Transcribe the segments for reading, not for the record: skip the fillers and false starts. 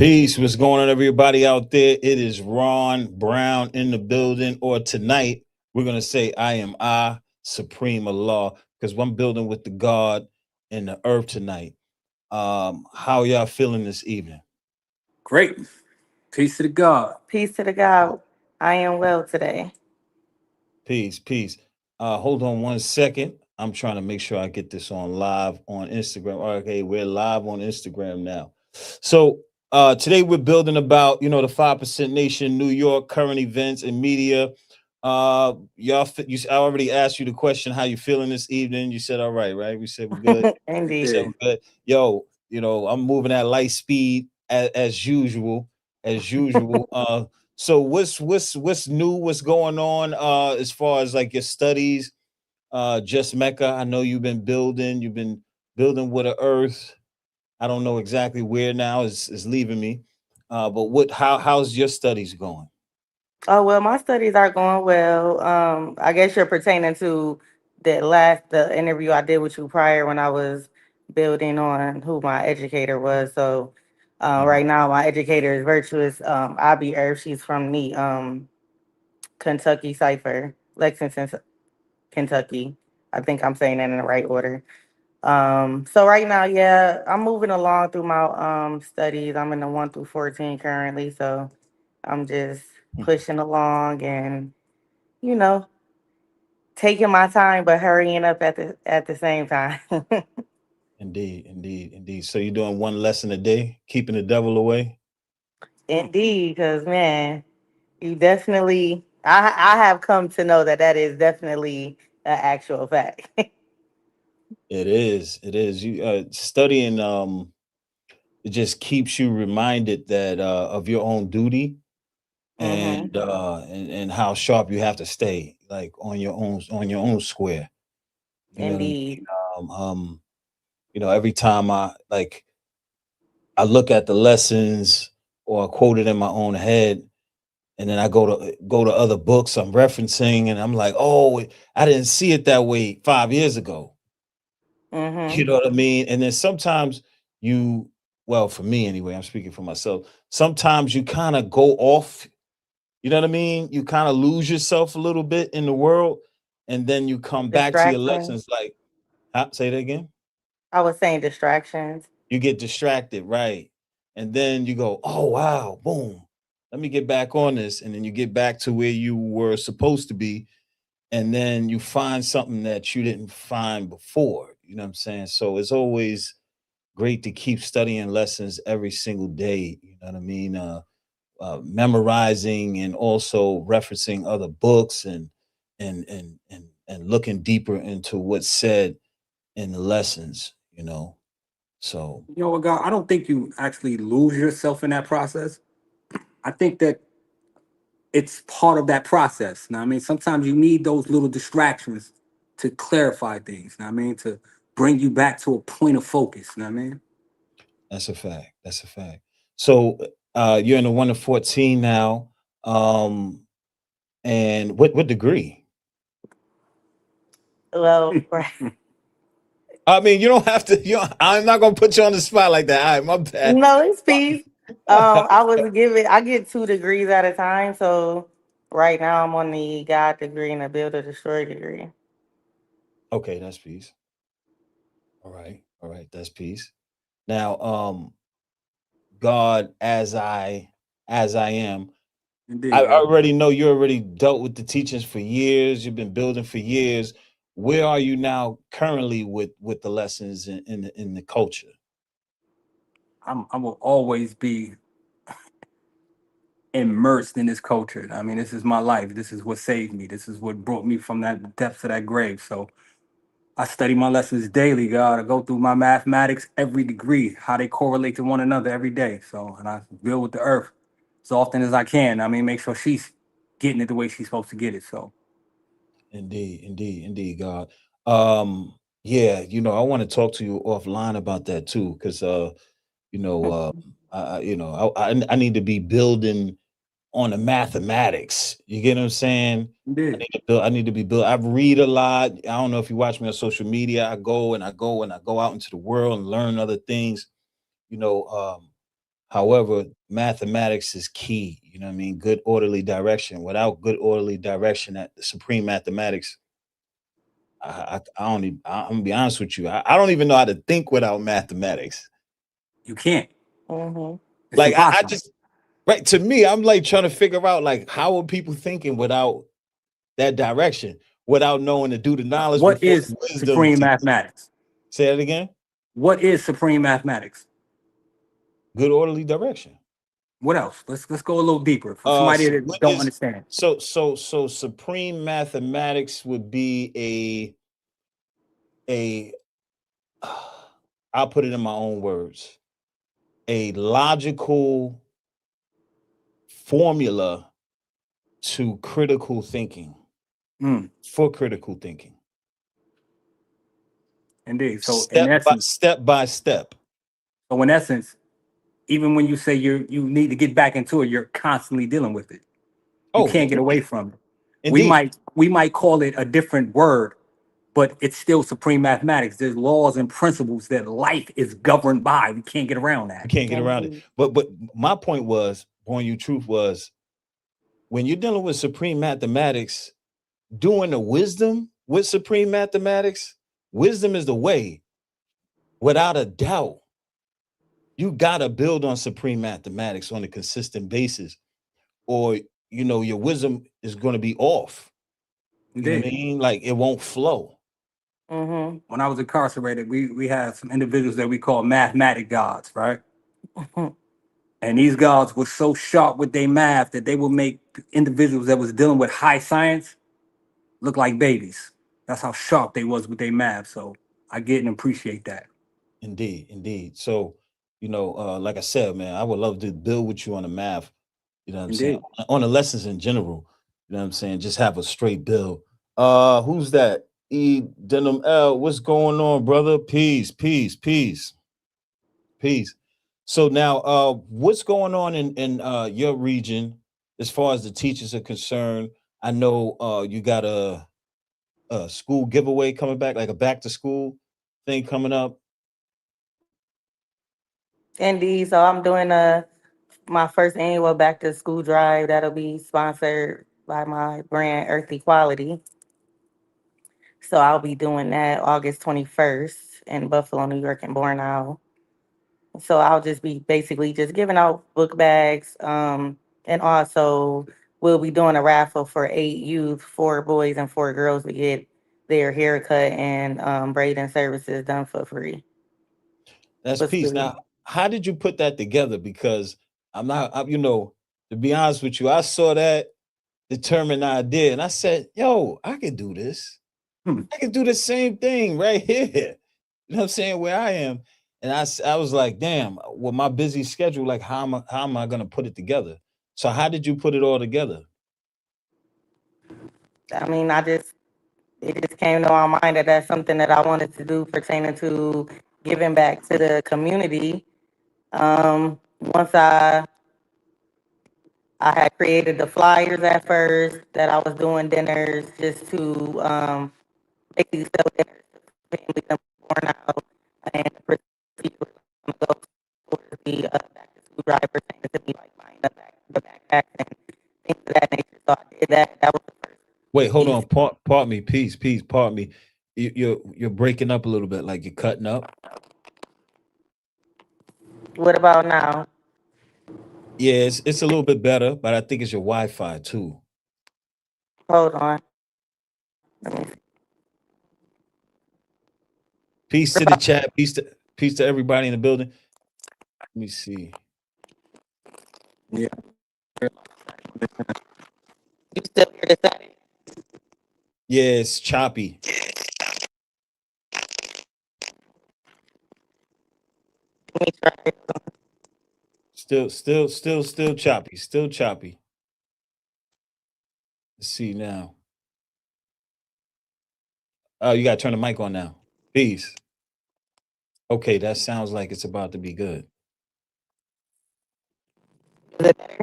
Peace. What's going on, everybody out there? It is Ron Brown in the building. Or tonight, we're going to say, I am I, Supreme Allah, because I'm building with the God and the earth tonight. How y'all feeling this evening? Great. Peace to the God. Peace to the God. I am well today. Peace, peace. Hold on one second. I'm trying to make sure I get this on live on Instagram. Okay, we're live on Instagram now. So today we're building about the 5% Nation, New York, current events and media. I already asked you the question, how you feeling this evening? You said all right, right? We said we're good. We Indeed. said Yeah. we're good. Yo, I'm moving at light speed as usual, as usual. So what's new? What's going on as far as like your studies? Just Mecca. I know you've been building with the earth. I don't know exactly where now is leaving me. But how's your studies going? Oh well, my studies are going well. I guess you're pertaining to the interview I did with you prior when I was building on who my educator was. So Mhm. right now my educator is virtuous. Abby Earth. She's from the Kentucky Cipher, Lexington, Kentucky. I think I'm saying that in the right order. So right now, yeah, I'm moving along through my studies. I'm in the 1 through 14 currently, so I'm just pushing along and you know taking my time, but hurrying up at the same time. Indeed, indeed, indeed. So you're doing one lesson a day, keeping the devil away. Indeed, because man, you definitely, I have come to know that that is definitely an actual fact. It is. It is. You studying. It just keeps you reminded that of your own duty Hmm. and how sharp you have to stay, like on your own square. You know what I mean? Indeed. Um, um, every time I look at the lessons or I quote it in my own head, and then I go to other books I'm referencing, and I'm like, oh, I didn't see it that way 5 years ago. You Hmm. know what I mean? And then sometimes you, well, for me anyway, I'm speaking for myself. Sometimes you kind of go off. You know what I mean? You kind of lose yourself a little bit in the world, and then you come back to your Distractions. lessons. Like, say that again. I was saying distractions. You get distracted, right? And then you go, oh wow, boom. Let me get back on this. And then you get back to where you were supposed to be. And then you find something that you didn't find before. You know what I'm saying? So it's always great to keep studying lessons every single day. You know what I mean? Memorizing and also referencing other books and looking deeper into what's said in the lessons, So You know what, God? I don't think you actually lose yourself in that process. I think that it's part of that process. Now, I mean, sometimes you need those little distractions to clarify things. Now, I mean, to bring you back to a point of focus. Now, I mean, that's a fact. That's a fact. So you're in the 1 to 14 now. Um, and what degree? Well, right. I mean, you don't have to. I'm not gonna put you on the spot like that. All right, my bad. No, it's peace. I get 2 degrees at a time. So right now I'm on the God degree and the Build or Destroy degree. Okay, that's peace. All right, that's peace. Now, God, as I am. I indeed, God. already know you already dealt with the teachings for years. You've been building for years. Where are you now currently with the lessons in the culture? I will always be immersed in this culture. I mean, this is my life. This is what saved me. This is what brought me from that depths of that grave. So I study my lessons daily, God. I go through my mathematics every degree, how they correlate to one another every day. So, and I build with the earth as often as I can. I mean, make sure she's getting it the way she's supposed to get it. So, Indeed, indeed, indeed, God. Yeah, I want to talk to you offline about that too, because you know, uh, I need to be building on the mathematics. You get what I'm saying? indeed. I need to be built. I read a lot. I don't know if you watch me on social media. I go and I go out into the world and learn other things. You know, um, However, mathematics is key. You know what I mean? Good orderly direction. Without good orderly direction at the supreme mathematics, I don't even, I'm gonna be honest with you. I don't even know how to think without mathematics. You can't. Mm-hmm. It's Like I impossible. just right to me, I'm like trying to figure out like how are people thinking without that direction, without knowing to do the knowledge What before is the wisdom supreme to mathematics? say that again. What is supreme mathematics? Good orderly direction. What else? Let's go a little deeper for somebody that What don't is understand. so supreme mathematics would be a I'll put it in my own words, a logical formula to critical thinking, Mm, for critical thinking, indeed. step by step. So in essence, even when you say you need to get back into it, you're constantly dealing with it. You Oh, can't get away from it. indeed, We might call it a different word, but it's still supreme mathematics. There's laws and principles that life is governed by. We can't get around you that. can't get around it. Indeed. But my point was, Born You Truth, was when you're dealing with supreme mathematics, doing the wisdom with supreme mathematics, wisdom is the way, without a doubt. You gotta build on supreme mathematics on a consistent basis, or your wisdom is gonna be off. You know what I Indeed. mean? Like it won't flow. Mm-hmm. When I was incarcerated, we had some individuals that we call mathematic gods, right? And these gods were so sharp with their math that they would make individuals that was dealing with high science look like babies. That's how sharp they was with their math. So I get and appreciate that. Indeed, indeed. So, like I said, man, I would love to build with you on the math. You know what I'm saying? Indeed. On the lessons in general. You know what I'm saying? Just have a straight build. Who's that? E Denim L. What's going on, brother? Peace, peace, peace, peace. So now, what's going on in your region as far as the teachers are concerned? I know you got a school giveaway coming back, like a back to school thing coming up. Indeed. So I'm doing my first annual back to school drive that'll be sponsored by my brand Earth Equality. So I'll be doing that August 21st in Buffalo, New York, and Bourne. So I'll just be basically just giving out book bags. And also we'll be doing a raffle for 8 youth, 4 boys and 4 girls to get their haircut and braiding services done for free. That's For peace. students. Now, how did you put that together? Because I'm not, to be honest with you, I saw that determined idea and I said, yo, I can do this. Hmm. I can do the same thing right here. You know what I'm saying? Where I am. And I was like, damn, with my busy schedule, like how am I gonna put it together? So how did you put it all together? I mean, it just came to my mind that that's something that I wanted to do pertaining to giving back to the community. Once I had created the flyers at first that I was doing dinners just to basically sell dinners to families and born out and the proceeds was going to go towards the back to school drive pertaining to me like buying the backpacks and things of that nature. So I did that. That was the first Wait, hold piece. on. Part me, peace, part me. You're breaking up a little bit, like you're cutting up. What about now? Yeah, it's a little bit better, but I think it's your Wi-Fi too. Hold on. Let me see. Peace What to the about chat. Peace to everybody in the building. Let me see. Yeah. you still hear the static? Yeah, it's choppy. Let me try it. Still choppy. Still choppy. Let's see now. Oh, you gotta turn the mic on now. Peace. Okay, that sounds like it's about to be good. Is it better?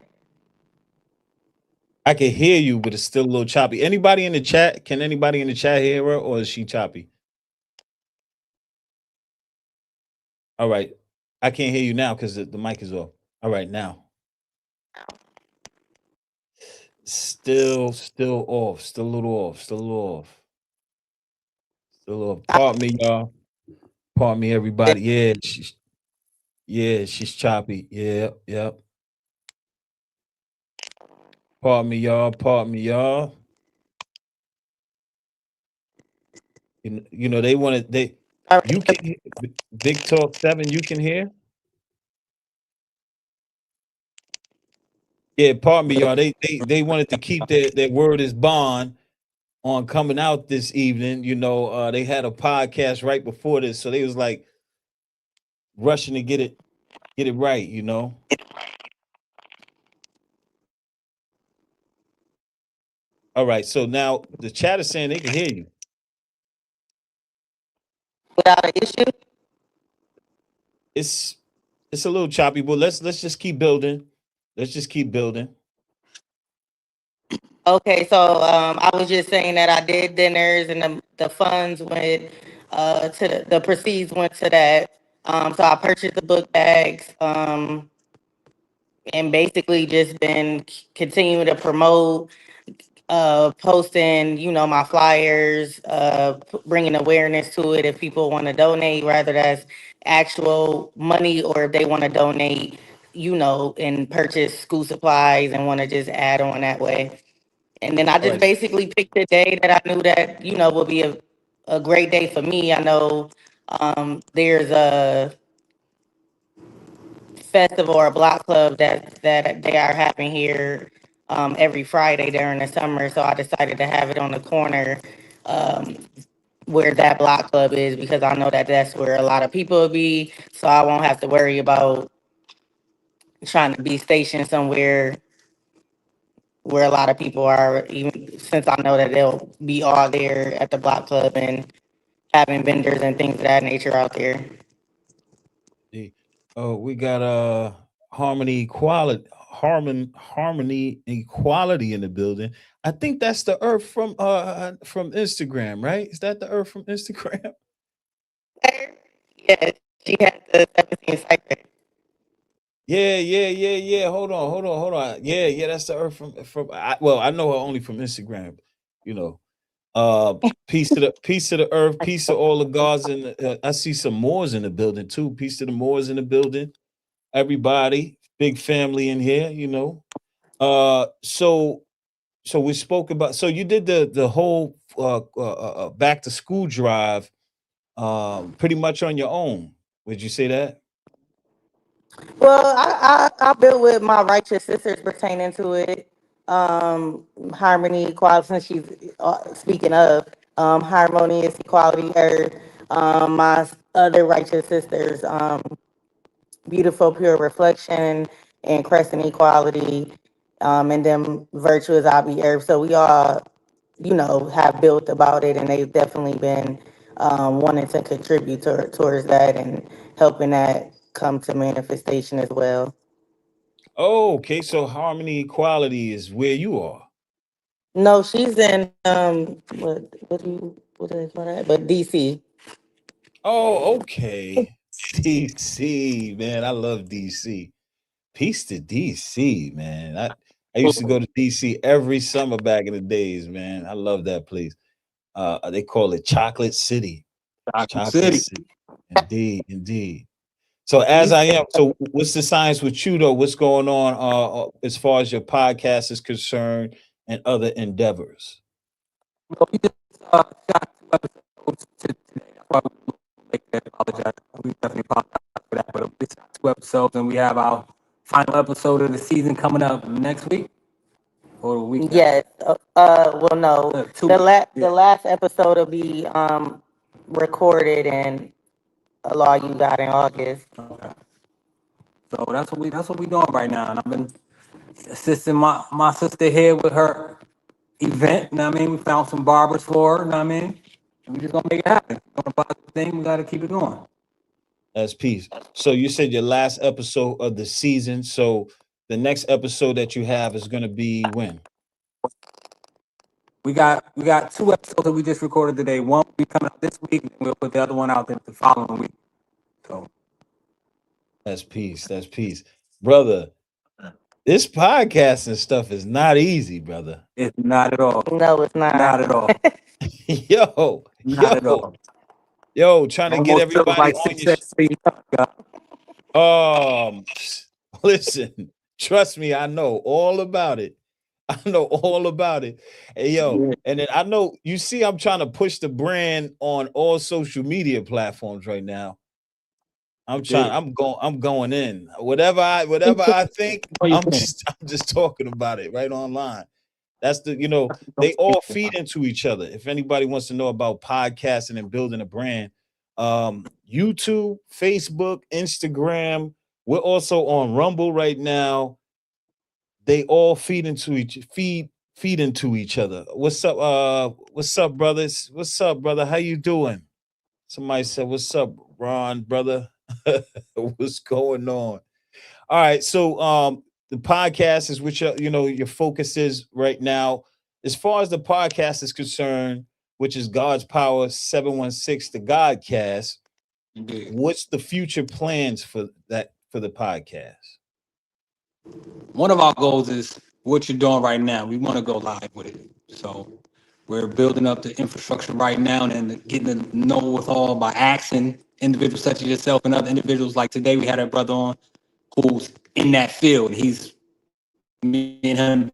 I can hear you, but it's still a little choppy. Anybody in the chat? Can anybody in the chat hear her, or is she choppy? All right. I can't hear you now because the mic is off. All right, now. Still off. Still a little off. Still a little off. Still a little. Pardon me, y'all. Pardon me, everybody. She's choppy. Yeah, yep. Pardon me, y'all. Pardon me, y'all. They wanted All you right. can Big Talk 7, you can hear? Yeah, pardon me, y'all. They wanted to keep their word as bond on coming out this evening. They had a podcast right before this, so they was like rushing to get it right. All right, so now the chat is saying they can hear you. Without an issue. It's a little choppy, but let's just keep building. Let's just keep building. Okay, so I was just saying that I did dinners and the funds went to the proceeds went to that. So I purchased the book bags and basically just been continuing to promote, posting, my flyers, bringing awareness to it if people want to donate, whether that's actual money or if they want to donate, and purchase school supplies and want to just add on that way. And then I All just right. basically picked a day that I knew that, would be a great day for me. I know there's a festival or a block club that they are having here every Friday during the summer. So I decided to have it on the corner um, where that block club is because I know that that's where a lot of people will be. So I won't have to worry about trying to be stationed somewhere where a lot of people are, even since I know that they'll be all there at the block club and having vendors and things of that nature out there. Oh, we got harmony equality in the building. I think that's the Earth from Instagram, right? Is that the Earth from Instagram? Yes, she had the 17 cipher. Yeah. Hold on. Yeah, that's the Earth from. I know her only from Instagram. You know, uh, peace to the Earth, peace to all the gods, and I see some Moors in the building too. Peace to the Moors in the building. Everybody, big family in here. So we spoke about. So you did the whole back to school drive, pretty much on your own. Would you say that? Well, I built with my righteous sisters pertaining to it. Harmony, equality, since she's speaking of harmonious equality, her, my other righteous sisters, beautiful, pure reflection and crescent equality, and then virtuous Abi Earth. So we all, have built about it, and they've definitely been wanting to contribute towards that and helping that come to manifestation as well. Oh, okay. So harmony equality is where you are. No, she's in what do they call that? But DC. Oh, okay. DC, man. I love DC. Peace to DC, man. I used to go to DC every summer back in the days, man. I love that place. They call it Chocolate City. Chocolate Chocolate City. City. Indeed, indeed. So as East. I am, so what's the science with you though? What's going on as far as your podcast is concerned and other endeavors? Well, we just shot 2 episodes today. That's why we make that apologize. We definitely apologize for that. But we shot 2 episodes, and we have our final episode of the season coming up next week or the week after. Yes. Well, no. 2 weeks. The Yeah. last episode will be recorded and a law you got in August. Okay. So that's what we doing right now, and I've been assisting my sister here with her event. You know what I mean? We found some barbers for her. You know what I mean? And we just gonna make it happen. On a positive thing, we gotta keep it going. As peace. So you said your last episode of the season. So the next episode that you have is going to be when? We got 2 episodes that we just recorded today. One will be coming out this week, and we'll put the other one out the following week. So That's peace. That's peace. brother, this podcasting stuff is not easy, brother. It's not at all. No, it's not. Not at all. yo, Not at yo, all. yo, trying to get Almost feels everybody like on your success. God. listen, trust me, I know all about it. I know all about it. Hey, yo, Yeah. and then I know you see, I'm trying to push the brand on all social media platforms right now. Yeah. I'm going in. Whatever I think, What you saying? I'm just talking about it right online. That's they all feed into each other. If anybody wants to know about podcasting and building a brand, YouTube, Facebook, Instagram, we're also on Rumble right now. They all feed into each other. What's up, brothers? What's up, brother? How you doing? Somebody said, "What's up, Ron, brother? What's going on?" All right, so the podcast is which your focus is right now. As far as the podcast is concerned, which is God's Power 716, the Godcast. Yeah. What's the future plans for the podcast? One of our goals is what you're doing right now. We want to go live with it. So we're building up the infrastructure right now and getting to know with all by asking individuals such as yourself and other individuals. Like today, we had a brother on who's in that field. He's me and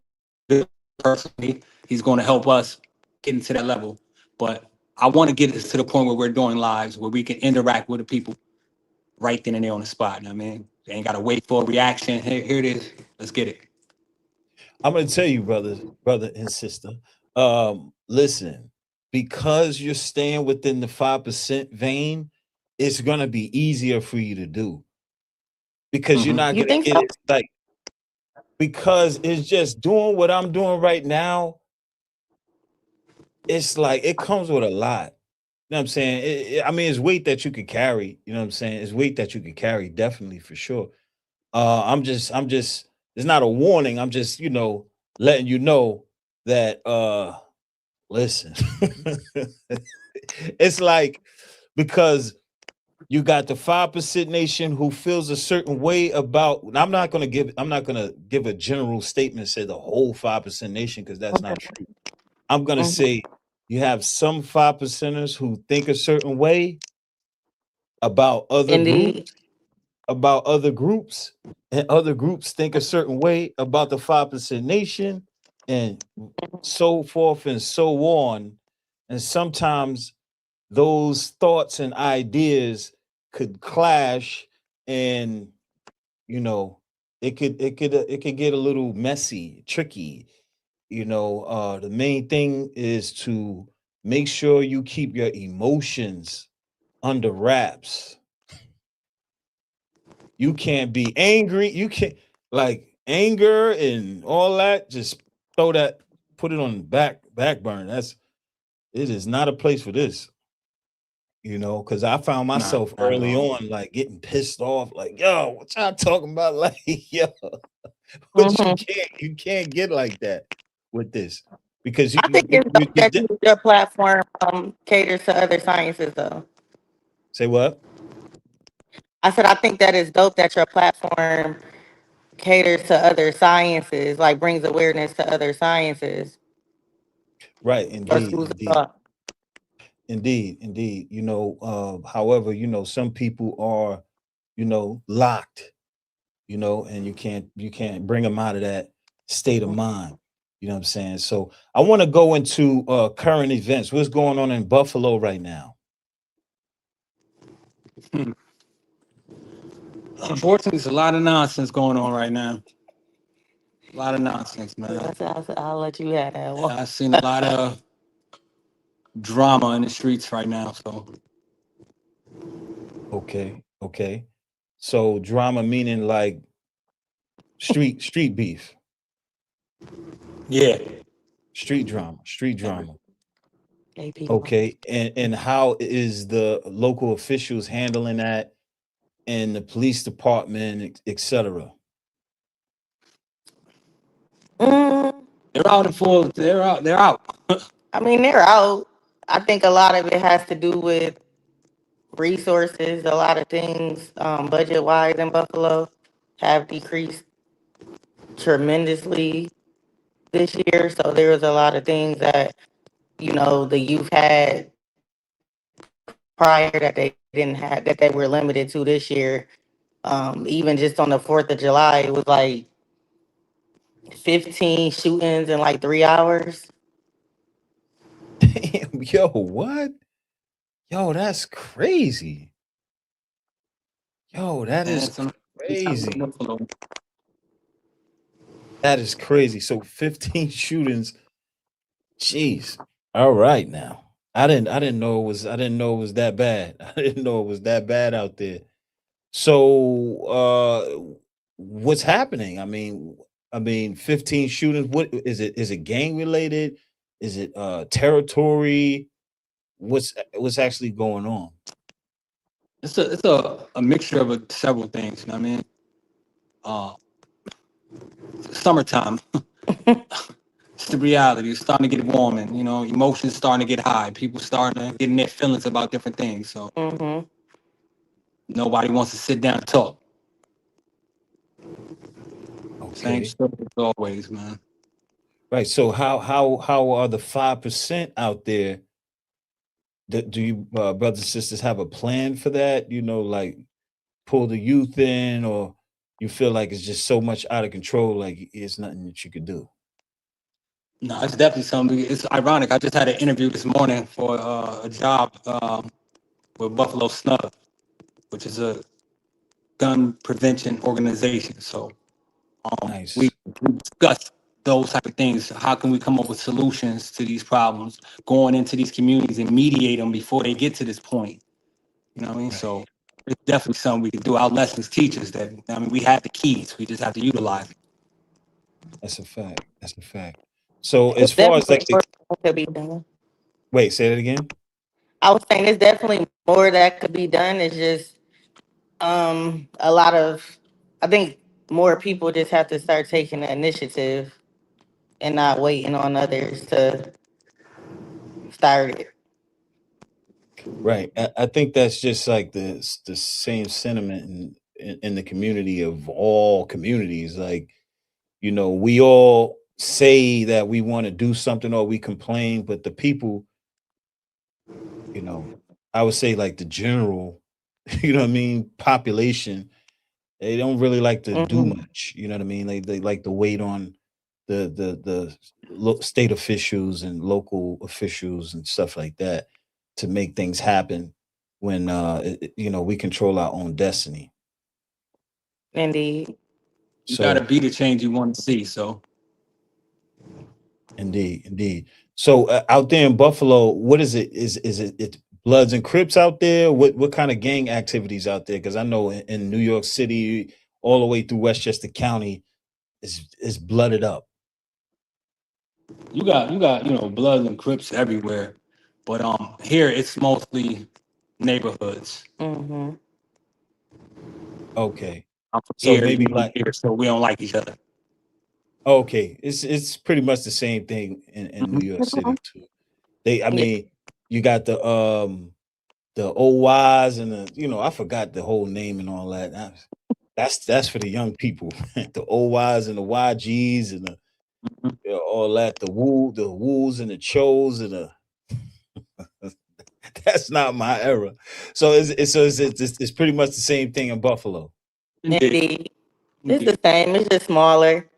him personally. He's going to help us get into that level. But I want to get us to the point where we're doing lives where we can interact with the people right then and there on the spot. You know what I mean, they ain't got to wait for a reaction. Hey, here it is. Let's get it. I'm gonna tell you, brother and sister. Listen, because you're staying within the 5% vein, it's gonna be easier for you to do because you're Mm-hmm. not You gonna think get so? it like because it's just doing what I'm doing right now. It's like it comes with a lot. You know what I'm saying? I mean, it's weight that you could carry. You know what I'm saying? It's weight that you could carry, definitely for sure. I'm just. It's not a warning. I'm just, letting you know that. Listen, it's like because you got the 5% nation who feels a certain way about. I'm not gonna give. I'm not gonna give a general statement and say the whole 5% nation because that's not true. I'm gonna Mhm. say you have some 5%ers who think a certain way about other Indeed. groups, and other groups think a certain way about the 5% nation, and so forth and so on. And sometimes those thoughts and ideas could clash, and you know it could get a little messy, tricky. The main thing is to make sure you keep your emotions under wraps. You can't be angry. You can't like anger and all that. Just throw that, put it on the back burner. It is not a place for this. Because I found Nah, myself not at early all. on like getting pissed off, like, yo, what y'all talking about? Like, yo, but you Hmm. can't get like that with this because I think it's you, dope you that de- your platform caters to other sciences, though. say what? I said I think that is dope that your platform caters to other sciences, like brings awareness to other sciences Right, or indeed, schools of indeed. thought. Indeed. However, some people are, locked, and you can't bring them out of that state of mind. You know what I'm saying? So I want to go into current events. What's going on in Buffalo right now? Hmm. Unfortunately, there's a lot of nonsense going on right now. A lot of nonsense, man. I'll let you have that one. I've seen a lot of drama in the streets right now. So Okay. So drama meaning like street beef, yeah, street drama. Gay people. Okay. And how is the local officials handling that, and the police department, etc.? Mm, they're out in full. They're out. They're out. I mean, they're out. I think a lot of it has to do with resources, a lot of things, budget wise in Buffalo. have decreased tremendously this year. So there was a lot of things that, the youth had prior that they didn't have, that they were limited to this year. Even just on the 4th of July, it was like 15 shootings in like 3 hours. Damn, yo, what? Yo, that's crazy. Yo, that And is it's crazy. That is crazy. So 15 shootings. Jeez. All right now. I didn't know it was that bad. I didn't know it was that bad out there. So what's happening? I mean 15 shootings. What is it gang related? Is it territory? What's actually going on? it's a mixture of several things. You know what I mean? Uh, Summertime. It's the reality. It's starting to get warm, and emotions starting to get high. People starting to get in their feelings about different things. So Mm-hmm. nobody wants to sit down and talk. Same Okay. stuff as always, man. Right. So how are the 5% out there? Do you brothers and sisters have a plan for that? Like pull the youth in, or you feel like it's just so much out of control, like it's nothing that you could do. No, it's definitely something. It's ironic. I just had an interview this morning for a job with Buffalo Snub, which is a gun prevention organization. So we Nice. discussed those type of things. How can we come up with solutions to these problems, going into these communities and mediate them before they get to this point? You know what I mean? Right. So it's definitely something we can do. Our lessons teach us that. I mean, we have the keys. We just have to utilize it. That's a fact. That's a fact. So as It's far as definitely like the more that could be done. wait, say that again. I was saying it's definitely more that could be done. It's just a lot of, I think more people just have to start taking the initiative and not waiting on others to start it. Right. I think that's just like the same sentiment in the community of all communities. Like, we all say that we want to do something or we complain, but the people, you know, I would say like the general, what I mean, population, they don't really like to do Hmm. much. You know what I mean? They like to wait on the state officials and local officials and stuff like that to make things happen when we control our own destiny. Indeed. You got to So be the change you want to see. So indeed, indeed. So out there in Buffalo, what is it? Is it Bloods and Crips out there? What kind of gang activities out there? Because I know in New York City, all the way through Westchester County, is blooded up. you got Bloods and Crips everywhere, but here it's mostly neighborhoods. Hmm. Okay, I'm from so here, maybe you from like here, so we don't like each other. okay, it's pretty much the same thing in New York City too. I Yeah. mean, you got the OYs and I forgot the whole name and all that. That's for the young people. The OYs and the YGs and Mhm. all that. The woos and the chos and the that's not my era. So it's pretty much the same thing in Buffalo. Indeed, Indeed. It's indeed. the same. It's just smaller.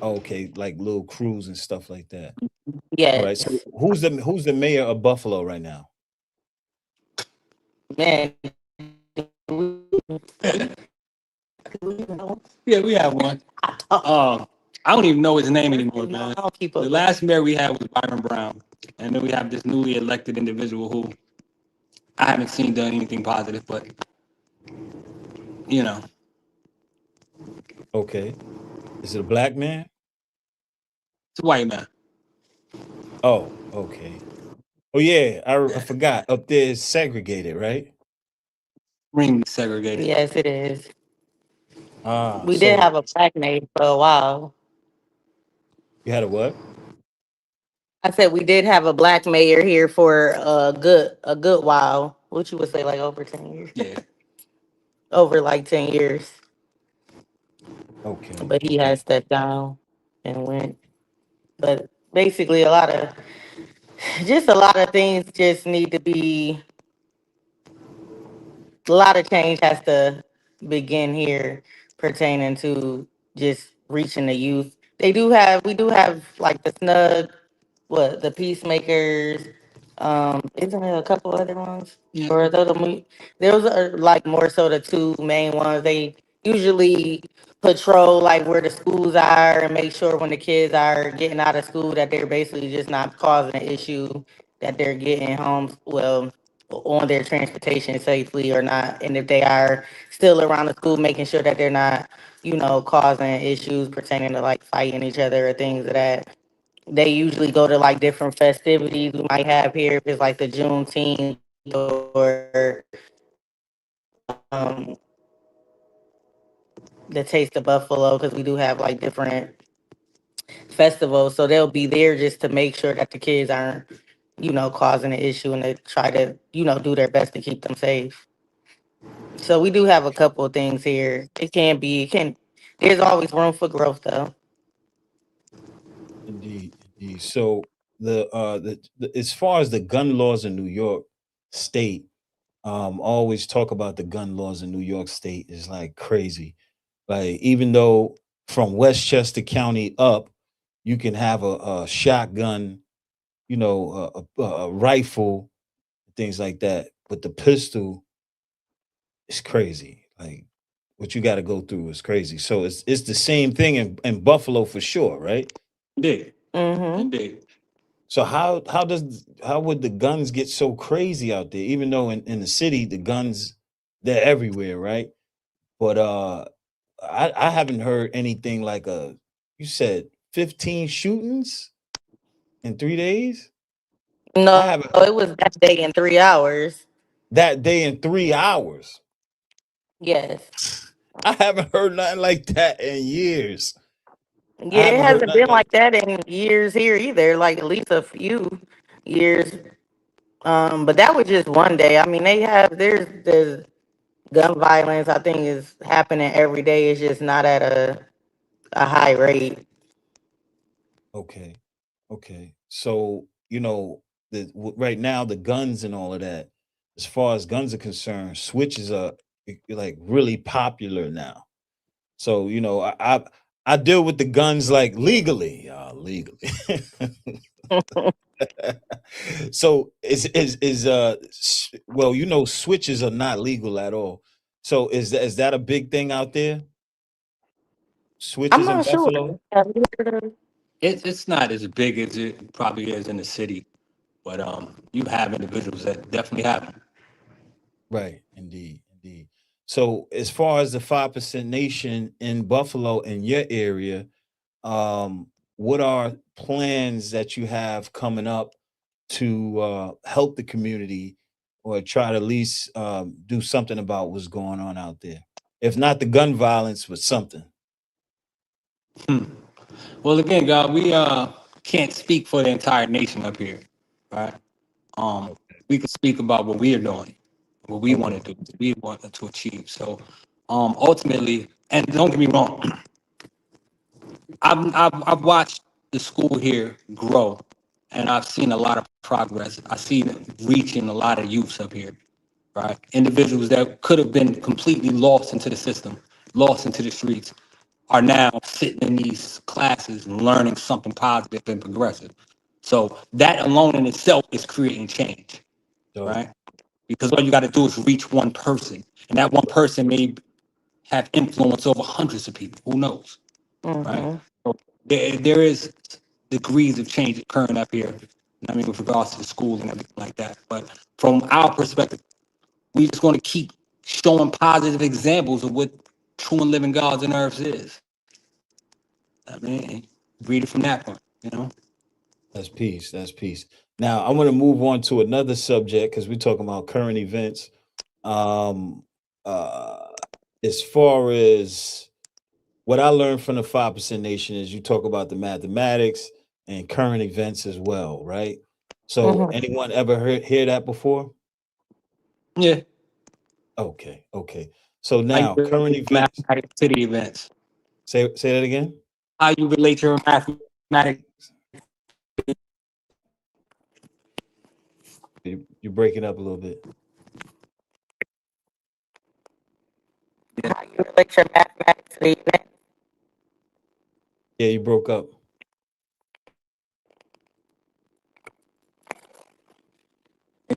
Okay, like little crews and stuff like that. All right. So Yes. who's the mayor of Buffalo right now? Man. Yeah, we have one. I don't even know his name anymore, man. I'll keep The up. last mayor we had was Byron Brown, and then we have this newly elected individual who I haven't seen done anything positive, but you know, Okay. Is it a black man? it's a white man. Oh, okay. Oh yeah, I Yeah, forgot. Up there is segregated, right? extremely segregated. Yes, it is. Ah, We did so have a black maid for a while. you had a what? I said we did have a black mayor here for a good while. What you would say, like over 10 years? Yeah, Over like 10 years. Okay. but he Okay. has stepped down and went. But basically, a lot of things just need to be a lot of change has to begin here pertaining to just reaching the youth. We do have like the snug, what, the peacemakers. Isn't there a couple other ones? Yeah. Or are those are like more so the two main ones. They usually patrol like where the schools are and make sure when the kids are getting out of school that they're basically just not causing an issue, that they're getting home on their transportation safely or not. And if they are still around the school, making sure that they're not, causing issues pertaining to like fighting each other or things of that. They usually go to like different festivities we might have here, if it's like the Juneteenth or the Taste of Buffalo, because we do have like different festivals. So they'll be there just to make sure that the kids aren't, causing an issue, and to try to, do their best to keep them safe. So we do have a couple of things here. There's always room for growth though. Indeed. Indeed. So as far as the gun laws in New York State, always talk about the gun laws in New York State is like crazy. Like even though from Westchester County up, you can have a shotgun, a rifle, things like that. But the pistol is crazy. Like what you got to go through is crazy. So it's the same thing in Buffalo for sure, right? Indeed. Mm-hmm. Indeed. So how would the guns get so crazy out there? Even though in the city the guns they're everywhere, right? But I haven't heard anything like you said 15 shootings in 3 days. I No, haven't it was that day in 3 hours. that day in 3 hours. Yes. I haven't heard nothing like that in years. I Yeah, it haven't heard hasn't nothing been like like that in years here either, like at least a few years. But that was just one day. I mean, there's gun violence, I think, is happening every day. It's just not at a high rate. okay, okay. So right now the guns and all of that, as far as guns are concerned, switches are like really popular now. So I deal with the guns like legally, legally. So well, switches are not legal at all. So is that a big thing out there? I'm Switches in not sure. Buffalo? Have you heard of- It's not as big as it probably is in the city, but you have individuals that definitely have them. Right, indeed, indeed. So as far as the 5% nation in Buffalo in your area, what are plans that you have coming up to help the community or try to at least do something about what's going on out there? If not the gun violence, but something. Hmm. Well, again, God, we can't speak for the entire nation up here, right? Um, Okay. we could speak about what we are doing, what we want Okay. to do, what we want to achieve. So, ultimately, and don't get me wrong, I've watched the school here grow, and I've seen a lot of progress. I see it reaching a lot of youths up here, right? Individuals that could have been completely lost into the system, lost into the streets, are now sitting in these classes and learning something positive and progressive. So that alone in itself is creating change, Dope. right? Because all you got to do is reach one person, and that one person may have influence over hundreds of people. Who knows, right? Mhm. So there is degrees of change occurring up here. I mean, with regards to the school and everything like that. But from our perspective, we just want to keep showing positive examples of what true and living God's and earth is. I mean, read it from that point, you know? That's peace. That's peace. Now I'm going to move on to another subject because we're talking about current events. Um, uh, as far as what I learned from the 5% Nation is you talk about the mathematics and current events as well, right? So Mhm. anyone ever hear that before? Yeah. Okay, okay. So Like now the current events. mathematics city events. Say that again. How you relate your mathematics? You're breaking up a little bit. How you relate your mathematics to the event? Yeah, you broke up.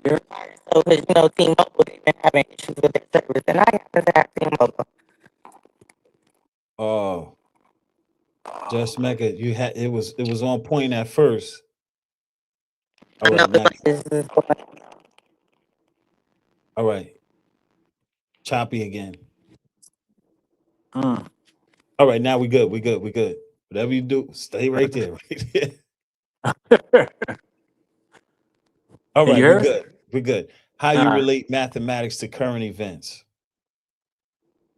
Here? So, because T-Mobile, they've been having issues with their service, and I happen to have T-Mobile. Oh, just Mecca, you had it was on point at first. All I know right, now, this is going all right, choppy again. Mm. All right, now we good. We good. We good. Whatever you do, stay right there. Right there. All Can you right, we hear us? good. We good. How All you right. relate mathematics to current events?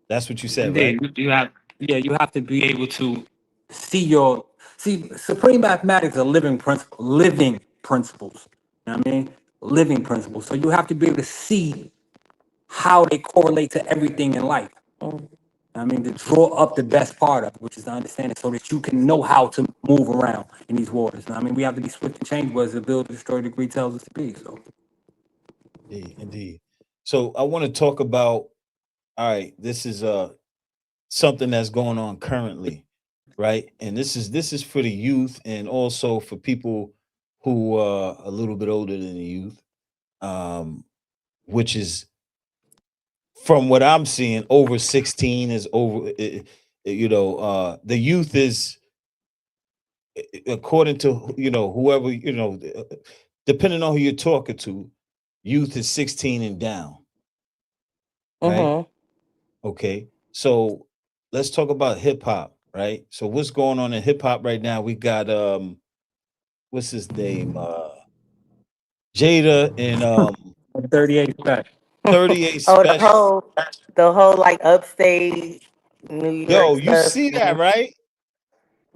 That's what you said, right? Indeed, you have to be able to see supreme mathematics are living principles. You know what I mean? Living principles. So you have to be able to see how they correlate to everything in life. on. I mean, to draw up the best part of it, which is to understand it, so that you can know how to move around in these waters. I mean, we have to be swift and change, but as the build, destroy, degree tells us to be. So, Indeed, indeed. So I want to talk about. All right, this is something that's going on currently, right? And this is for the youth and also for people who are a little bit older than the youth, um, which is from what I'm seeing, over 16 is over. The youth is according to whoever depending on who you're talking to, youth is 16 and down, right? Mm-hmm. Okay, so let's talk about hip hop, right? So what's going on in hip hop right now? We got what's his name? Jada and 38 back. 38 Oh, Special. the whole like upstate New York Yo, you stuff. see that, right?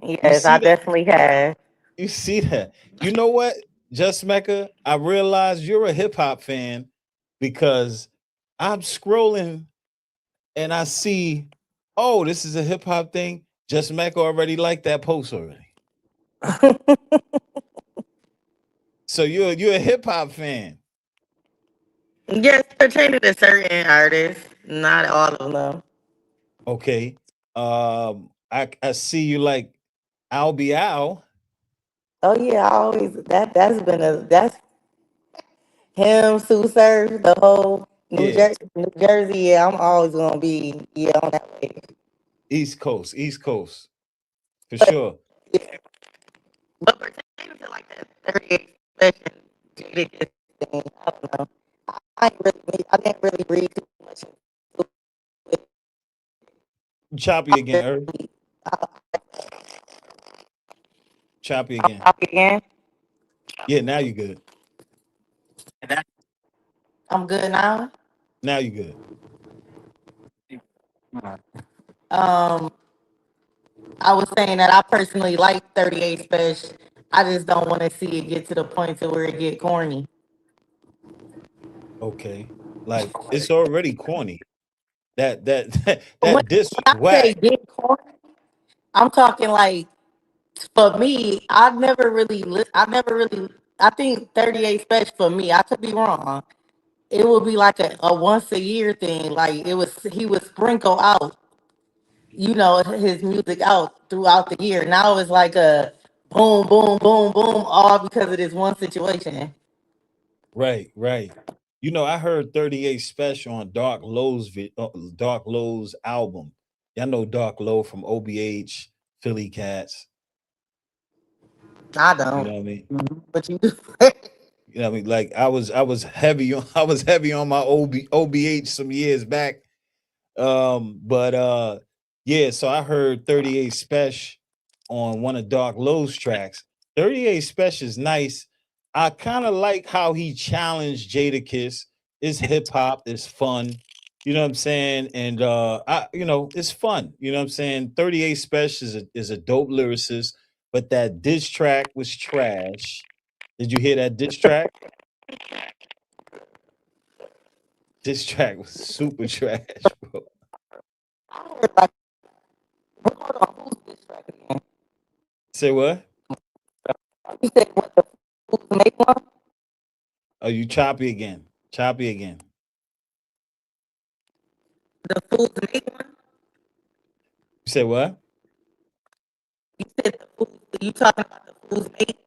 You Yes, I see that? definitely have. You see that? You know what, Just Mecca? I realize you're a hip hop fan because I'm scrolling and I see, oh, this is a hip hop thing. Just Mecca already liked that post already. So you're a hip hop fan. Yes, pertaining to certain artists, not all of them. Okay. I see you like Al Bial. Oh yeah, I always that's him, Sue Surf, the whole Yeah, New Jersey. Yeah, I'm always gonna be on that way. East Coast, East Coast for But sure. yeah, but pertaining to like that 38 session, Jada thing, I don't know. I didn't really read too much into it. Choppy I again, just, Earth. I, Choppy I'm again. talking again. Yeah, now you good. I'm good now. Now you good. Um, I was saying that I personally like 38 Special. I just don't want to see it get to the point to where it get corny. Okay. Like it's already corny. That When, that diss when was I say whack. get corny, I'm talking like for me. I never really. I think 38 Special for me. I could be wrong. It would be like a once a year thing. Like he would sprinkle out, his music out throughout the year. Now it's like a boom, boom, boom, boom, all because of this one situation. Right, right. I heard 38 Special on Dark Low's album. Y'all know Dark Low from OBH, Philly Cats. I You don't, know what I mean? but you. You know what I mean? Like I was heavy on I was heavy on my OBH some years back. But yeah, so I heard 38 Special on one of Dark Low's tracks. 38 Special is nice. I kind of like how he challenged Jadakiss. It's hip hop, it's fun. You know what I'm saying? And it's fun. You know what I'm saying? 38 Special is a dope lyricist, but that diss track was trash. Did you hear that diss track? Diss track was super trash, bro. Hold on, who's this track again? Say what? You said what the fools make one? Oh, you choppy again. Choppy again. The fools make one? You say what? You said the fools, you talking about the fools make?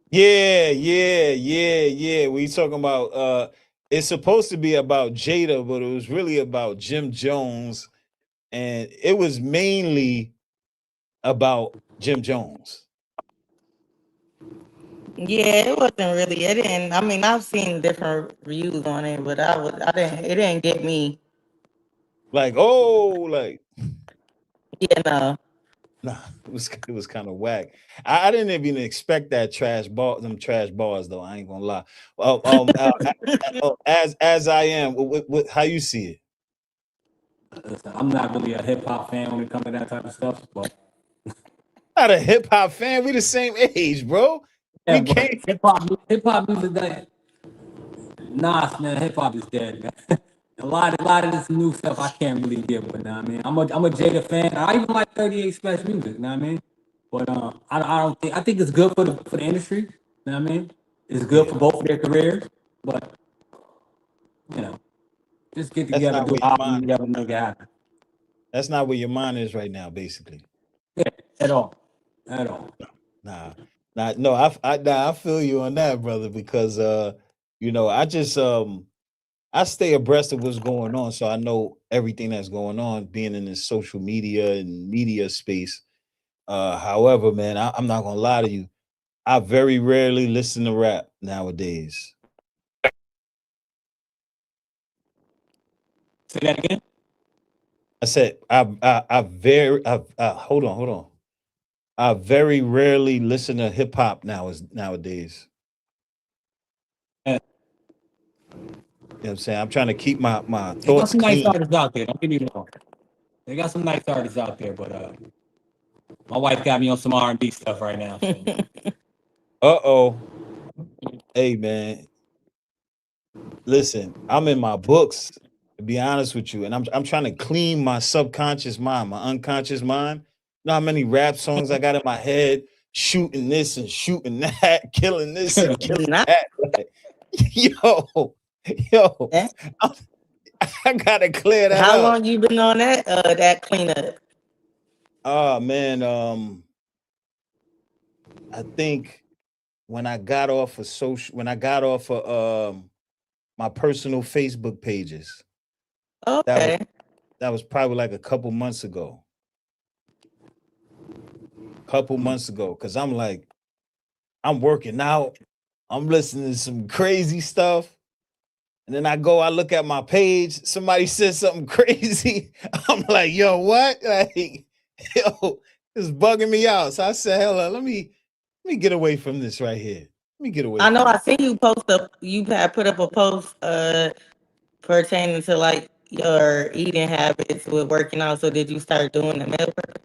Yeah. We talking about it's supposed to be about Jada, but it was really about Jim Jones, and it was mainly about Jim Jones. Yeah, it wasn't really. It didn't. I mean, I've seen different reviews on it, but I didn't. It didn't get me. Like, oh, like Yeah, no. nah, it was kind of whack. I didn't even expect that trash ball, them trash bars though. I ain't gonna lie. As I am, how you see it? Listen, I'm not really a hip hop fan when it comes to that type of stuff, but Not a hip hop fan. We the same age, bro. yeah, We but can't. hip hop music, that Nas, man, hip hop is dead, man. A lot of this new stuff I can't really get with. Know what I mean, I'm a Jada fan. I even like 38 Special music. Know what I mean, but I don't think I think it's good for the industry. Know what I mean, it's good Yeah, for both of their careers. But you know, just get that's together, not do where an your album, mind. and never make it happen. That's not where your mind is right now, basically. Yeah, at all, at all. Nah, no, I feel you on that, brother, because I just I stay abreast of what's going on, so I know everything that's going on, being in this social media and media space. However, man, I'm not gonna lie to you. I very rarely listen to rap nowadays. Say that again. I said I hold on. I very rarely listen to hip hop nowadays. Yeah. You know what I'm saying? I'm trying to keep my They got thoughts some nice clean. artists out there. Don't get me wrong. They got some nice artists out there, but my wife got me on some R&B stuff right now. So. Uh-oh. Hey man, listen, I'm in my books, to be honest with you, and I'm trying to clean my subconscious mind, my unconscious mind. You know how many rap songs I got in my head, shooting this and shooting that, killing this and killing Not that. Like, yo, yo, that. I, I gotta clear that How out. long you been on that cleanup? Oh man, I think when I got off of my personal Facebook pages, that was Okay. that was probably like a couple months ago. Couple months ago, because I'm like, I'm working out, I'm listening to some crazy stuff. And then I look at my page, somebody said something crazy. I'm like, yo, what? Like, yo, it's bugging me out. So I said, hell, let me get away from this right here. Let me get away I know from I this. seen you post up. You had put up a post pertaining to like your eating habits with working out. So did you start doing the meal prep?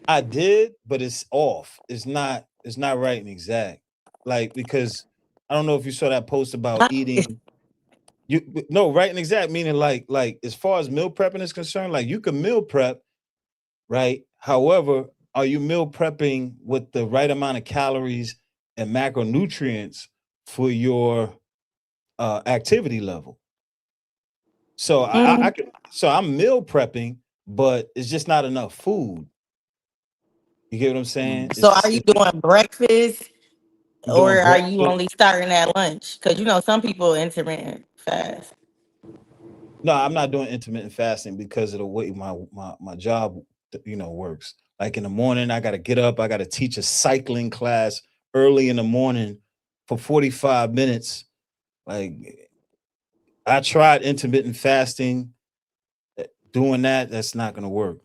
I did, but it's off. It's not right and exact. Like, because I don't know if you saw that post about eating. No, right and exact, meaning like as far as meal prepping is concerned, like you can meal prep, right? However, are you meal prepping with the right amount of calories and macronutrients for your activity level? So I Mm. can so I'm meal prepping, but it's just not enough food. You get what I'm saying? So are you doing breakfast I'm or doing are you breakfast. only starting at lunch? Because some people intermittent fast. No, I'm not doing intermittent fasting because of the way my job works. Like in the morning, I got to get up. I got to teach a cycling class early in the morning for 45 minutes. Like I tried intermittent fasting, doing that. That's not going to work.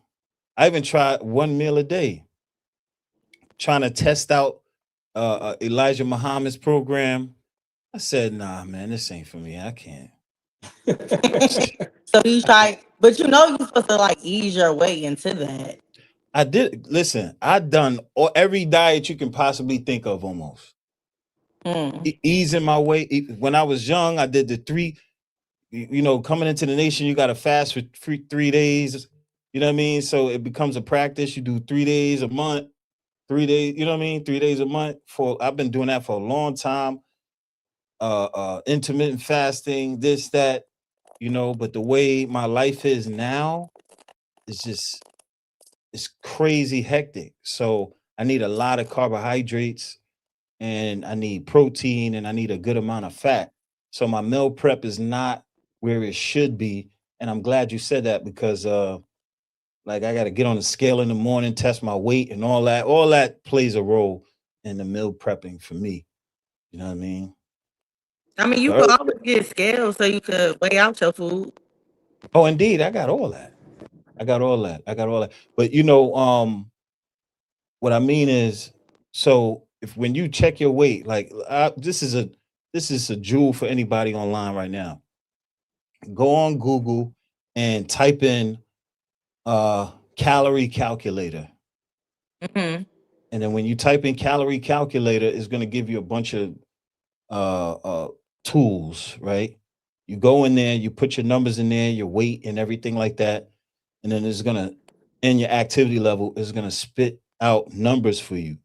I even tried one meal a day, trying to test out Elijah Muhammad's program. I said, nah, man, this ain't for me. I can't. So you try, but you're supposed to like ease your way into that. I did listen. I done every diet you can possibly think of, almost Mm. easing my way. When I was young, I did the three. coming into the nation, you got to fast for 3 days. You know what I mean? So it becomes a practice. You do 3 days a month, 3 days. You know what I mean? 3 days a month. I've been doing that for a long time. Intermittent fasting, this, that. But the way my life is now is just it's crazy hectic. So I need a lot of carbohydrates and I need protein and I need a good amount of fat. So my meal prep is not where it should be. And I'm glad you said that because like I gotta get on the scale in the morning, test my weight and all that. All that plays a role in the meal prepping for me. You know what I mean? I mean, you So, could always get scales so you could weigh out your food. oh indeed, I got all that. I got all that. I got all that. But what I mean is, so if when you check your weight, like this is a jewel for anybody online right now. Go on Google and type in calorie calculator. Hmm. And then when you type in calorie calculator, it's going to give you a bunch of uh, uh, tools, right? You go in there, you put your numbers in there, your weight and everything like that. And then it's going to, in your activity level, is going to spit out numbers for you.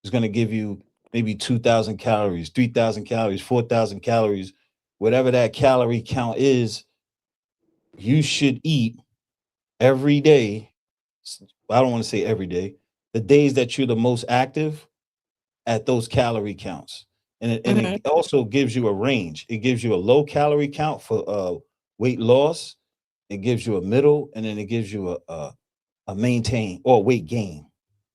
It's going to give you maybe 2,000 calories, 3,000 calories, 4,000 calories, whatever that calorie count is, you should eat every day. I don't want to say every day, the days that you're the most active at those calorie counts. And it Hmm. also gives you a range. It gives you a low calorie count for weight loss. It gives you a middle, and then it gives you a maintain or weight gain.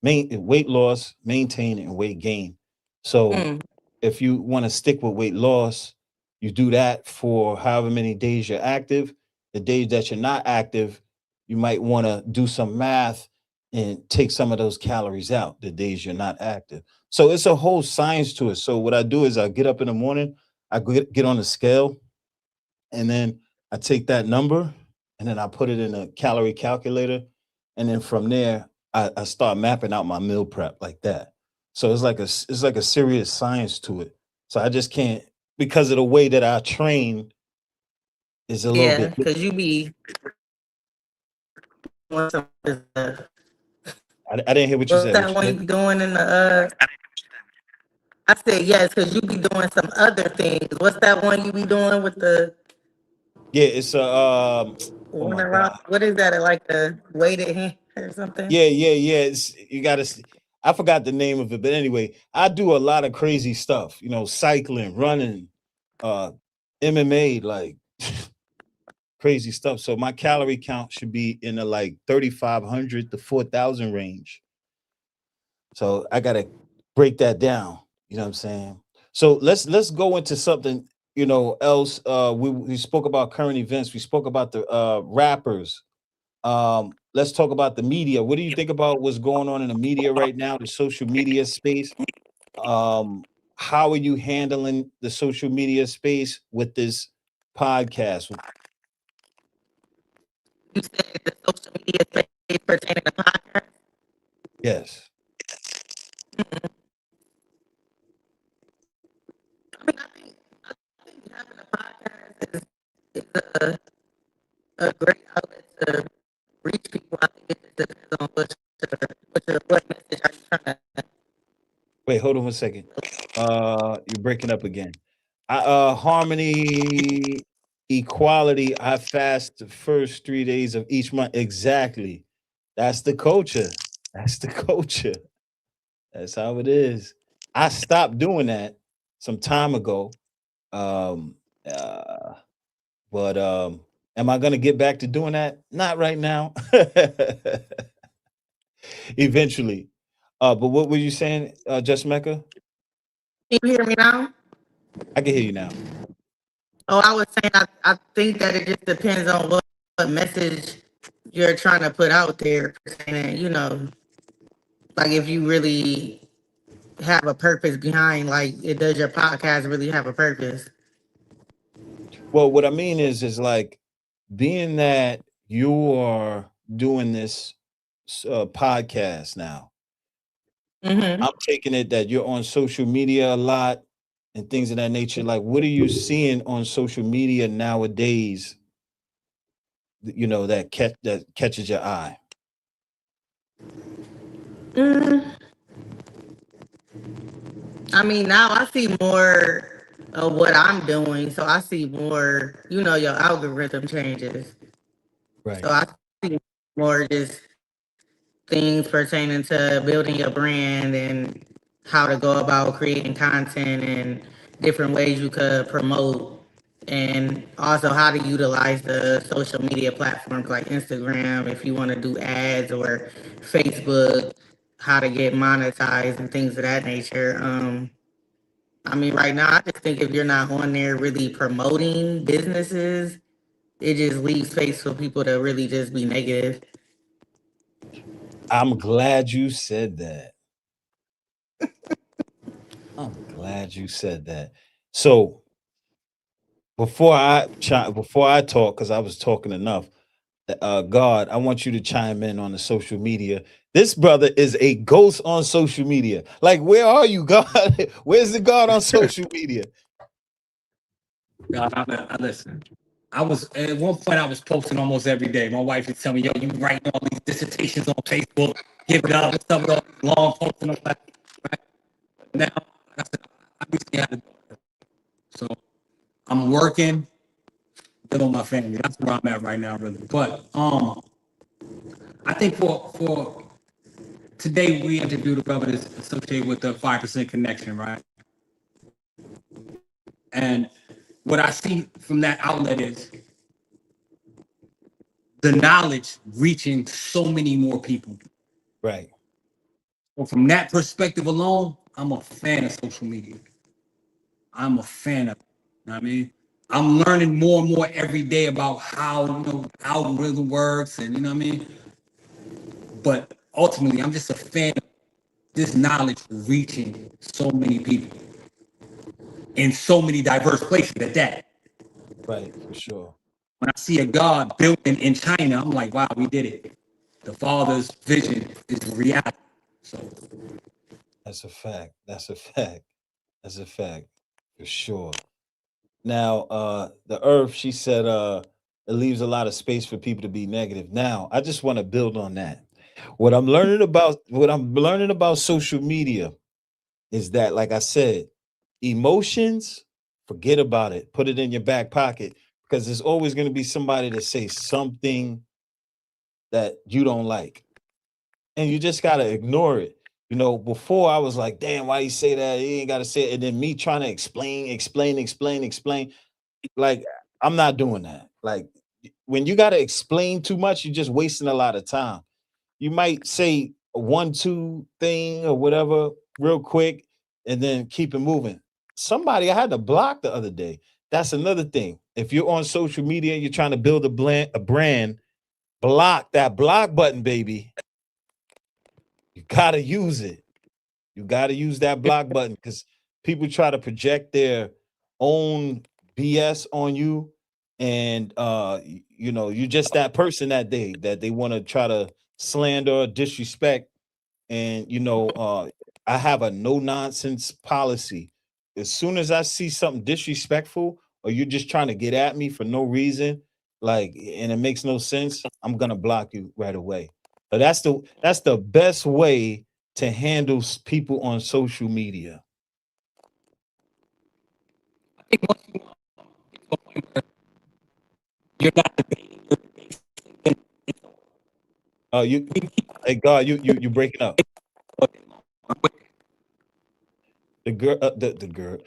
Weight loss, maintain, and weight gain. So Mm. if you want to stick with weight loss, you do that for however many days you're active. The days that you're not active, you might want to do some math and take some of those calories out the days you're not active. So it's a whole science to it. So what I do is I get up in the morning, I get on the scale, and then I take that number and then I put it in a calorie calculator. And then from there, I start mapping out my meal prep like that. So it's like a serious science to it. So I just can't, because of the way that I train is a little Yeah, bit. because you be doing some other stuff. I didn't hear what you What's said. What that you one you said? be doing in the I said yes, because you be doing some other things. What's that one you be doing with the Yeah, it's a oh one my around? God. What is that? Like the weighted hand or something? Yeah. You gotta I forgot the name of it, but anyway, I do a lot of crazy stuff, cycling, running, uh MMA, like crazy stuff. So my calorie count should be in the like 3,500 to 4,000 range. So I gotta break that down. You know what I'm saying? So let's go into something else. We spoke about current events. We spoke about the rappers. Let's talk about the media. What do you think about what's going on in the media right now, the social media space? Um, how are you handling the social media space with this podcast? You said the social media space pertaining to podcast. Yes. I mean, I think having a podcast is a great outlet to reach people. I think it just depends on what message are you trying to. Wait, hold on one second. You're breaking up again. Harmony, equality. I fast the first 3 days of each month. Exactly. That's the culture. That's the culture. That's how it is. I stopped doing that some time ago. Um, uh, but am I gonna get back to doing that? Not right now. Eventually. But what were you saying, Just Mecca? Can you hear me now? I can hear you now. Oh, I was saying I think that it just depends on what message you're trying to put out there. And, like if you really have a purpose behind, like, it does your podcast really have a purpose? Well, what I mean is like being that you are doing this podcast now, Mm-hmm. I'm taking it that you're on social media a lot and things of that nature. Like, what are you seeing on social media nowadays? That catches your eye. Mm, I mean, now I see more of what I'm doing, so I see more. Your algorithm changes, so Right. I see more just things pertaining to building your brand and how to go about creating content and different ways you could promote, and also how to utilize the social media platforms like Instagram if you want to do ads, or Facebook, how to get monetized and things of that nature. I mean, right now, I just think if you're not on there really promoting businesses, it just leaves space for people to really just be negative. I'm glad you said that. I'm glad you said that. So before I talk, because I was talking enough, God, I want you to chime in on the social media. This brother is a ghost on social media. Like, where are you, God? Where's the God on social media? God, I listen. I was at one point I was posting almost every day. My wife would tell me, "Yo, you writing all these dissertations on Facebook, give it up, what's up with all these long posting?" I'm like, right now, like I said, I recently had a daughter, so I'm working, dealing with my family. That's where I'm at right now, really. But I think for today we interviewed a brother that's associated with the 5% connection, right? And what I see from that outlet is the knowledge reaching so many more people. Right. Well, from that perspective alone, I'm a fan of social media. I'm a fan of it. You know what I mean? I'm learning more and more every day about how algorithm works, and you know what I mean. But ultimately, I'm just a fan of this knowledge reaching so many people in so many diverse places. At that, Right, for sure. when I see a God building in China, I'm like, wow, we did it. The Father's vision is reality. So That's a fact. That's a fact. That's a fact. For sure. Now, the earth, she said, it leaves a lot of space for people to be negative. Now, I just want to build on that. What I'm learning about social media is that, like I said, emotions, forget about it. Put it in your back pocket, because there's always going to be somebody to say something that you don't like. And you just gotta ignore it. Before I was like, damn, why you say that? You ain't gotta say it. And then me trying to explain. Like, I'm not doing that. Like, when you gotta explain too much, you're just wasting a lot of time. You might say a 1, 2 thing or whatever real quick, and then keep it moving. Somebody I had to block the other day. That's another thing. If you're on social media and you're trying to build a brand, block that block button, baby. You gotta use it. You got to use that block button, because people try to project their own BS on you, and you're just that person that day that they want to try to slander or disrespect. And I have a no nonsense policy. As soon as I see something disrespectful, or you're just trying to get at me for no reason, like, and it makes no sense, I'm gonna block you right away. But that's the best way to handle people on social media. I think once you get to a point where you're not debating, you're debating, it's You, hey God, you breaking up. The girl, the girl,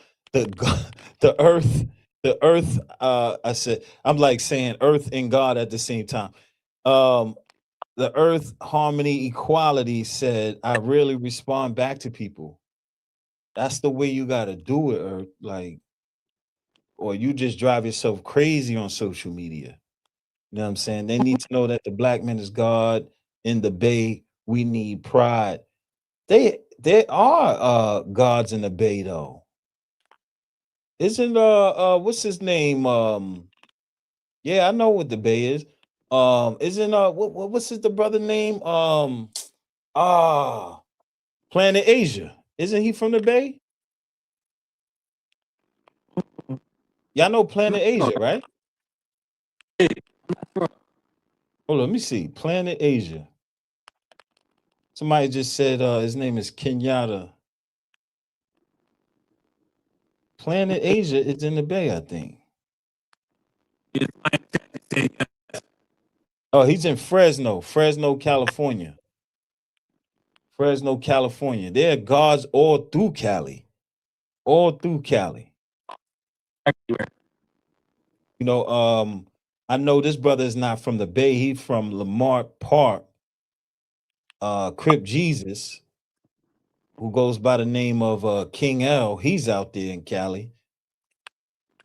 the earth, the earth. I said, I'm like saying earth and God at the same time. Um, the earth harmony equality said, I really respond back to people. That's the way you gotta do it, earth. Like, or you just drive yourself crazy on social media. You know what I'm saying? They need to know that the black man is God in the Bay. We need pride. They are gods in the Bay though. Isn't what's his name? Yeah, I know what the Bay is. Isn't what's his the brother name? Ah Planet Asia. Isn't he from the Bay? Y'all know Planet Asia, right? I'm not sure. Oh, let me see. Planet Asia. Somebody just said his name is Kenyatta. Planet Asia is in the Bay, I think. It's my intent to say yes. Oh, he's in Fresno, California. Fresno, California. There are gods all through Cali. All through Cali. Everywhere. You know, I know this brother is not from the Bay. He's from Lamar Park, Crip Jesus, who goes by the name of King L. He's out there in Cali.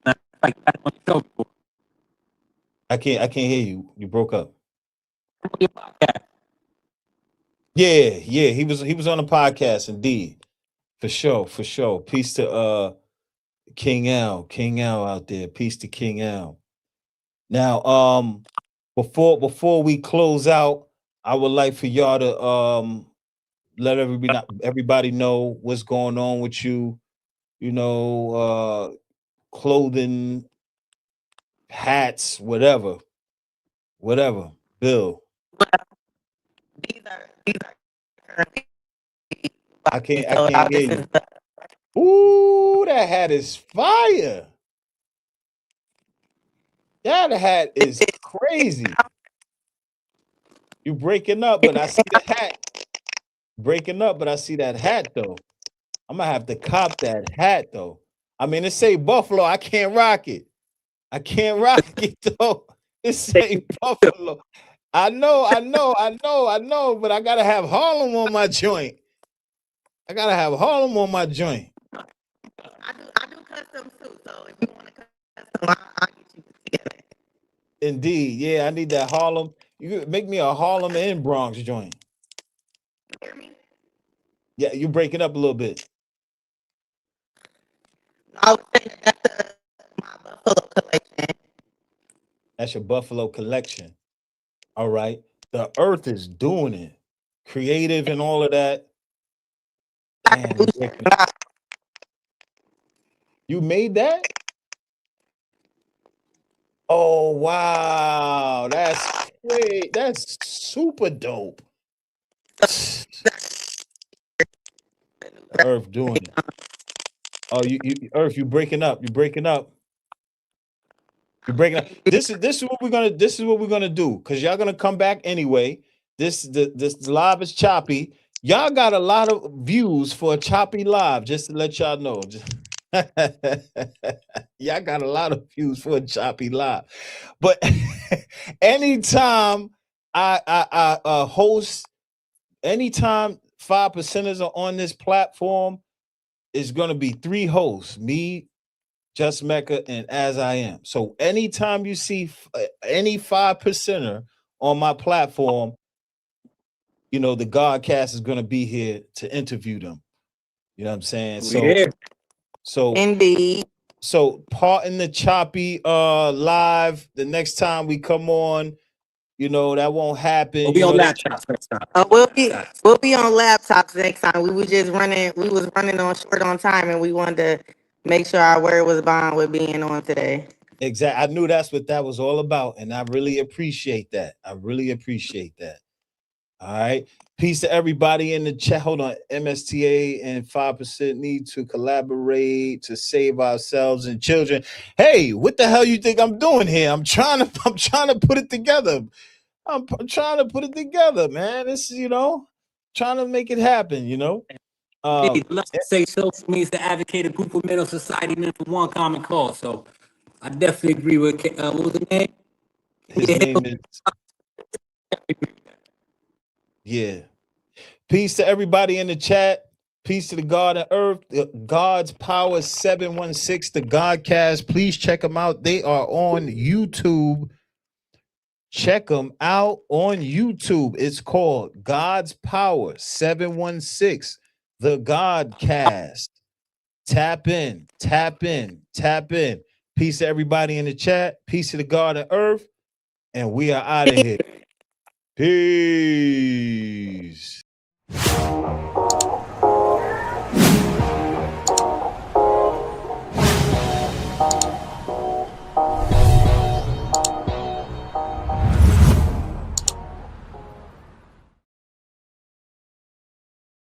Like that on the show before. I can't hear you. You broke up. On your podcast. Yeah, he was on a podcast indeed. For sure. Peace to King L out there. Peace to King L. Now, before we close out, I would like for y'all to let everybody know what's going on with you. You know, clothing, hats, whatever. Bill, These are currently I being can't sold out. hear This you. is the Ooh, that hat is fire. That hat is crazy. You breaking up, but I see the hat. Breaking up, but I see that hat though. I'm gonna have to cop that hat though. I mean, it say Buffalo. I can't rock it. I can't rock it though. It say Buffalo. I know, but I gotta have Harlem on my joint. I I do custom too. So if you want to custom, I'll get you together. Indeed. Yeah, I need that Harlem. You could make me a Harlem and Bronx joint. You hear me? Yeah, you breaking up a little bit. I was saying that's my Buffalo collection. That's your Buffalo collection. All right. The earth is doing it. Creative and all of that. Damn, you breaking up. You made that? Oh wow. That's great. That's super dope. The earth doing it. Oh, you Earth, you breaking up. You're breaking up. This is what we're gonna do because y'all gonna come back anyway. This live is choppy. Y'all got a lot of views for a choppy live, just to let y'all know. Y'all got a lot of views for a choppy live. But anytime I host, anytime 5%ers are on this platform, it's gonna be 3 hosts: me, Just Mecca, and As I Am. So anytime you see any 5%er on my platform, you know the Godcast is going to be here to interview them. You know what I'm saying? Yeah. So Indeed. pardon the choppy live. The next time we come on, you know that won't happen. We'll be You on know, laptops next time. We'll be on laptops next time. We was running on short on time, and we wanted to make sure our word was bond with being on today. exactly. I knew that's what that was all about, and I really appreciate that. All right. Peace to everybody in the chat. Hold on. MSTA and 5% need to collaborate to save ourselves and children. Hey, what the hell you think I'm doing here? I'm trying to put it together. I'm trying to put it together, man. It's trying to make it happen, Let's say social means to advocate a group of men of society men for one common cause. So I definitely agree with what was the name? His name is yeah. Peace to everybody in the chat. Peace to the God of Earth, God's Power716, the Godcast. Please check them out. They are on YouTube. Check them out on YouTube. It's called God's Power716, the Godcast. Tap in. Peace to everybody in the chat. Peace to the God of Earth. And we are out of here. Peace.